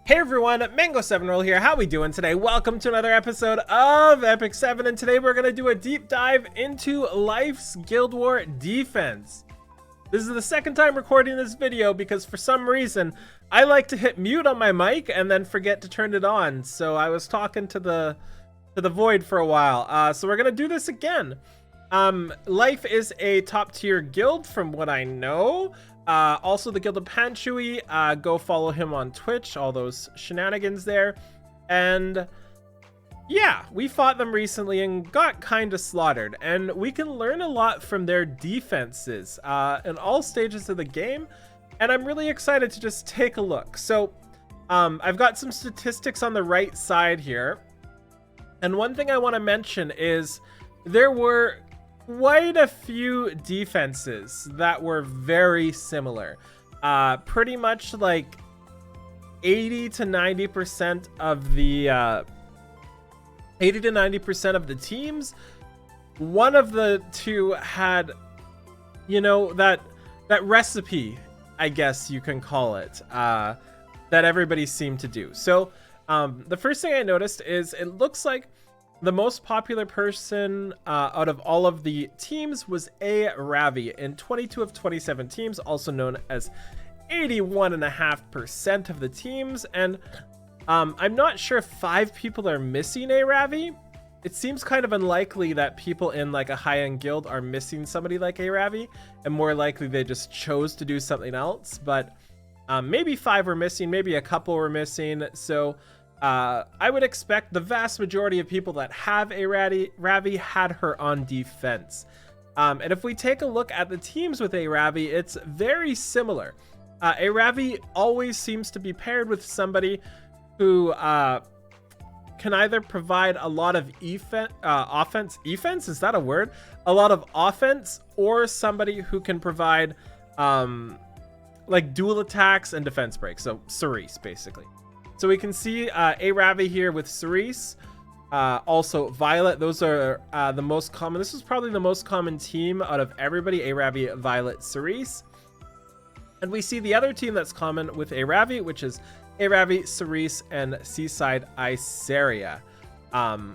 Hey everyone, Mango7Roll here. How we doing today? Welcome to another episode of Epic 7, and today we're going to do a deep dive into Life's Guild War Defense. This is the second time recording this video because for some reason I like to hit mute on my mic and then forget to turn it on. So I was talking to the void for a while. So we're going to do this again. Life is a top tier guild from what I know. Also the Guild of Panshui, go follow him on Twitch, all those shenanigans there. And yeah, we fought them recently and got kind of slaughtered, and we can learn a lot from their defenses in all stages of the game, and I'm really excited to just take a look. So I've got some statistics on the right side here, and one thing I want to mention is there were quite a few defenses that were very similar. Pretty much like 80 to 90% of the 80 to 90% of the teams. One of the two had, you know, that recipe, I guess you can call it, that everybody seemed to do. So the first thing I noticed is it looks like the most popular person out of all of the teams was A. Ravi in 22 of 27 teams, also known as 81.5% of the teams. And I'm not sure if 5 people are missing A. Ravi. It seems kind of unlikely that people in like a high-end guild are missing somebody like A. Ravi, and more likely they just chose to do something else. But maybe 5 were missing, maybe a couple were missing. So I would expect the vast majority of people that have a Ravi had her on defense. And if we take a look at the teams with a Ravi, it's very similar. A Ravi always seems to be paired with somebody who can either provide a lot of offense, is that a word? A lot of offense, or somebody who can provide like dual attacks and defense breaks. So Cerise, basically. So we can see A. Ravi here with Cerise, also Violet. Those are the most common. This is probably the most common team out of everybody, A. Ravi, Violet, Cerise. And we see the other team that's common with A. Ravi, which is A. Ravi, Cerise, and Seaside Iceria. And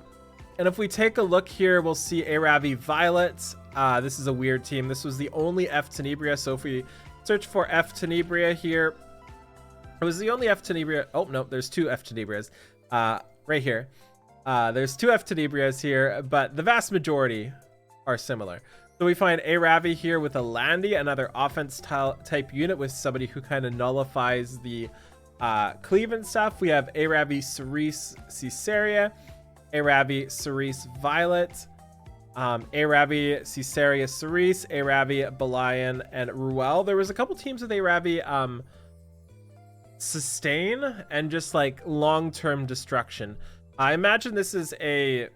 if we take a look here, we'll see A. Ravi, Violet. This is a weird team. This was the only F Tenebria. So if we search for F Tenebria here, it was the only F Tenebria. Oh, no, there's 2 F Tenebrias right here. There's 2 F Tenebrias here, but the vast majority are similar. So we find A. Ravi here with a Landy, another offense type unit with somebody who kind of nullifies the cleave and stuff. We have A. Ravi, Cerise, Caesarea, A. Ravi, Cerise, Violet, A. Ravi, Caesarea, Cerise, A. Ravi, Belian, and Ruel. There was a couple teams with A. Ravi, sustain and just like long-term destruction. I imagine this is a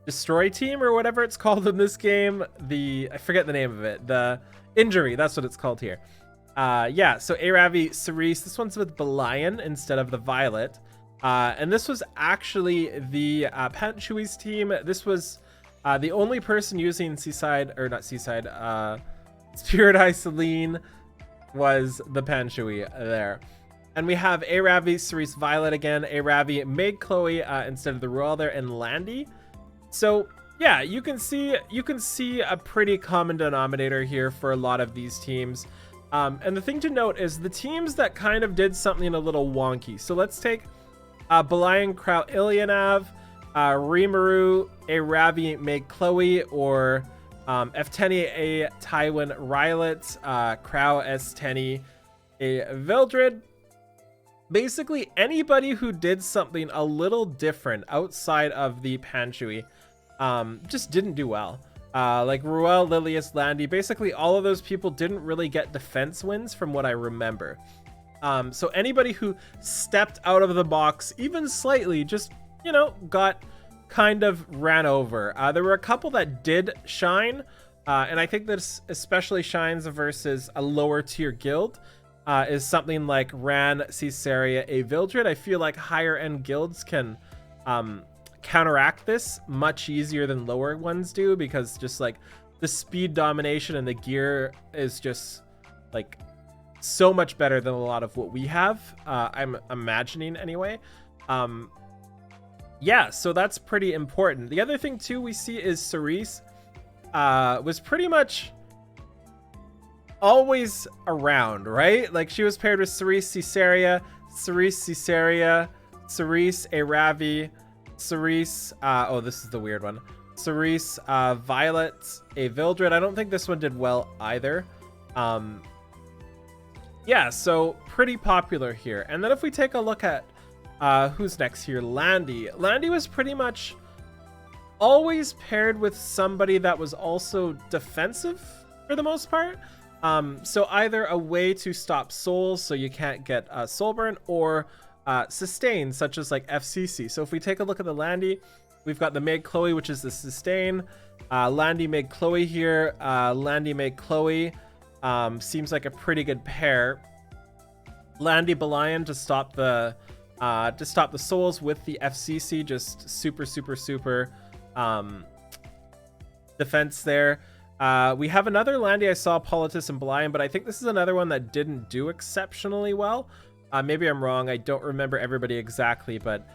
destroy team or whatever it's called in this game. I forget the name of it. The injury, that's what it's called here. Yeah, so A. Ravi, Cerise. This one's with Belian instead of the Violet. And this was actually the Panshui's team. This was the only person using Spirit Eye Celine was the Panshui there. And we have A. Ravi, Cerise, Violet again, A. Ravi, Meg, Chloe instead of the Royal there, and Landy. So yeah, you can see a pretty common denominator here for a lot of these teams. And the thing to note is the teams that kind of did something a little wonky. So let's take Belian, Crow, Ilyanov, Rimuru, A. Ravi, Meg, Chloe, or F10 A. Tywin, Rylet, Crow, S10 A. Vildred. Basically anybody who did something a little different outside of the Panshui just didn't do well. Like Ruel, Lilius, Landy, basically all of those people didn't really get defense wins from what I remember. So anybody who stepped out of the box even slightly just, you know, got kind of ran over. There were a couple that did shine, and I think this especially shines versus a lower tier guild, is something like Ran, Caesarea, A. Vildred. I feel like higher end guilds can counteract this much easier than lower ones do, because just like the speed domination and the gear is just like so much better than a lot of what we have. I'm imagining anyway. Yeah, so that's pretty important. The other thing too we see is Cerise was pretty much always around, right? Like she was paired with Cerise Caesarea, Cerise Caesarea, Cerise Aravi, Cerise, oh, this is the weird one. Cerise Violet a Vildred. I don't think this one did well either. Yeah, so pretty popular here. And then if we take a look at who's next here, Landy. Landy was pretty much always paired with somebody that was also defensive for the most part. So either a way to stop souls so you can't get soul burn, or sustain, such as like FCC. So if we take a look at the Landy, we've got the Meg Chloe, which is the sustain. Landy Meg Chloe here. Landy Meg Chloe seems like a pretty good pair. Landy Belian to stop the souls with the FCC, just super defense there. We have another Landy I saw, Politis and Belian, but I think this is another one that didn't do exceptionally well. Maybe I'm wrong. I don't remember everybody exactly, but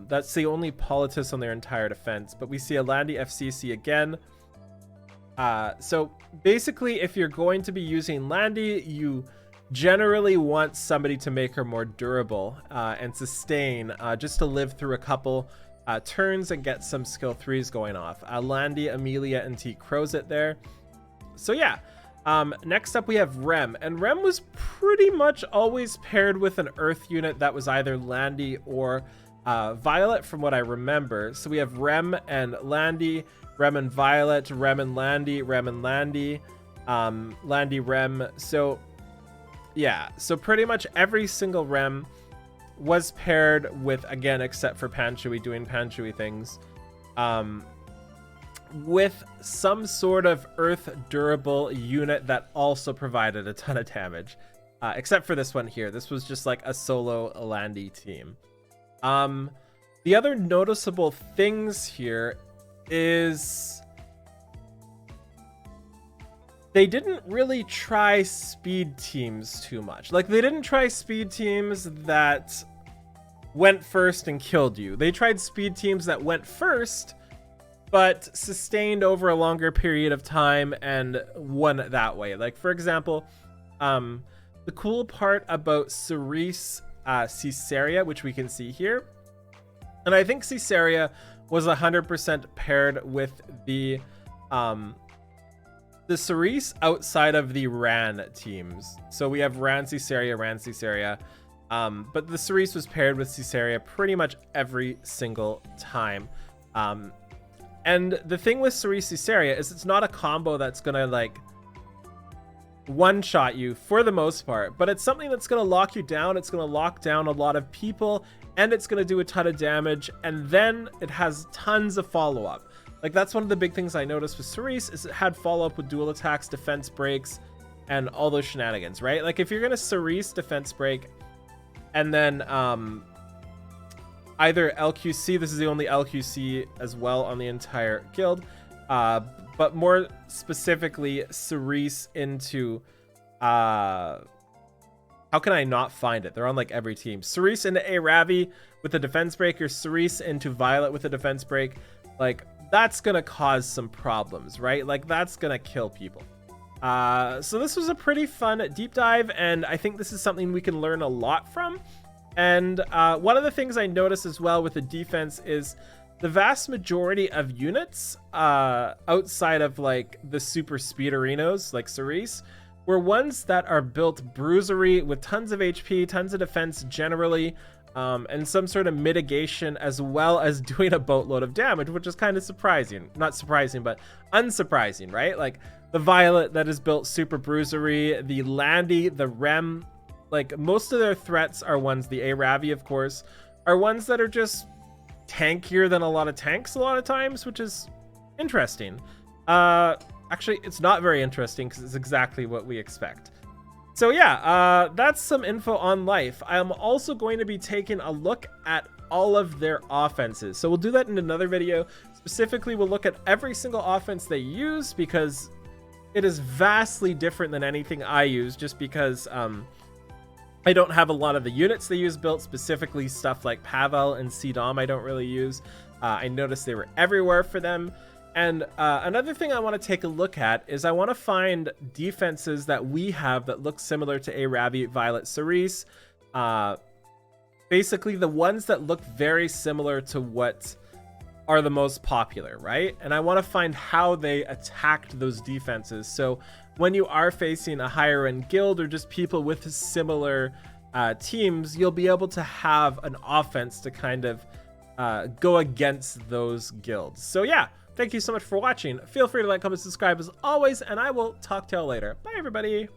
that's the only Politis on their entire defense. But we see a Landy FCC again. So basically, if you're going to be using Landy, you generally want somebody to make her more durable and sustain, just to live through a couple turns and get some skill 3s going off. Landy, Amelia, and T Crozet there. So yeah, next up we have Rem, and Rem was pretty much always paired with an Earth unit that was either Landy or Violet, from what I remember. So we have Rem and Landy, Rem and Violet, Rem and Landy, Rem and Landy, Landy Rem. So yeah, so pretty much every single Rem was paired with, again, except for Panshui doing Panshui things, with some sort of Earth durable unit that also provided a ton of damage, except for this one here. This was just like a solo Landy team. The other noticeable things here is they didn't really try speed teams too much. Like, they didn't try speed teams that went first and killed you. They tried speed teams that went first, but sustained over a longer period of time and won that way. Like, for example, the cool part about Cerise Caesarea, which we can see here, and I think Caesarea was 100% paired with the Cerise outside of the Ran teams. So we have Ran Caesarea, but the Cerise was paired with Caesarea pretty much every single time. And the thing with Cerise Caesarea is it's not a combo that's gonna like one-shot you for the most part, but it's something that's gonna lock you down. It's gonna lock down a lot of people, and it's gonna do a ton of damage, and then it has tons of follow-up. Like, that's one of the big things I noticed with Cerise, is it had follow-up with dual attacks, defense breaks, and all those shenanigans, right? Like, if you're gonna Cerise defense break and then either LQC, this is the only LQC as well on the entire guild, but more specifically Cerise into how can I not find it? They're on like every team. Cerise into Aravi with a defense break, or Cerise into Violet with a defense break. Like, that's gonna cause some problems, right? Like, that's gonna kill people. So this was a pretty fun deep dive, and I think this is something we can learn a lot from. And one of the things I noticed as well with the defense is the vast majority of units outside of like the super speederinos like Cerise were ones that are built bruisery with tons of HP, tons of defense generally, and some sort of mitigation, as well as doing a boatload of damage, which is kind of surprising. Not surprising, but unsurprising, right? Like the Violet that is built super bruisery, the Landy, the Rem, like most of their threats are ones, the Aravi of course, are ones that are just tankier than a lot of tanks a lot of times, which is interesting. Actually, it's not very interesting because it's exactly what we expect. So yeah, that's some info on Life. I'm also going to be taking a look at all of their offenses. So we'll do that in another video. Specifically, we'll look at every single offense they use, because it is vastly different than anything I use, just because I don't have a lot of the units they use built, specifically stuff like Pavel and CDOM I don't really use. I noticed they were everywhere for them. And another thing I want to take a look at is I want to find defenses that we have that look similar to Aravi, Violet, Cerise. Basically the ones that look very similar to what are the most popular, right? And I want to find how they attacked those defenses. So when you are facing a higher end guild or just people with similar teams, you'll be able to have an offense to kind of go against those guilds. So yeah, thank you so much for watching. Feel free to like, comment, subscribe as always, and I will talk to y'all later. Bye everybody.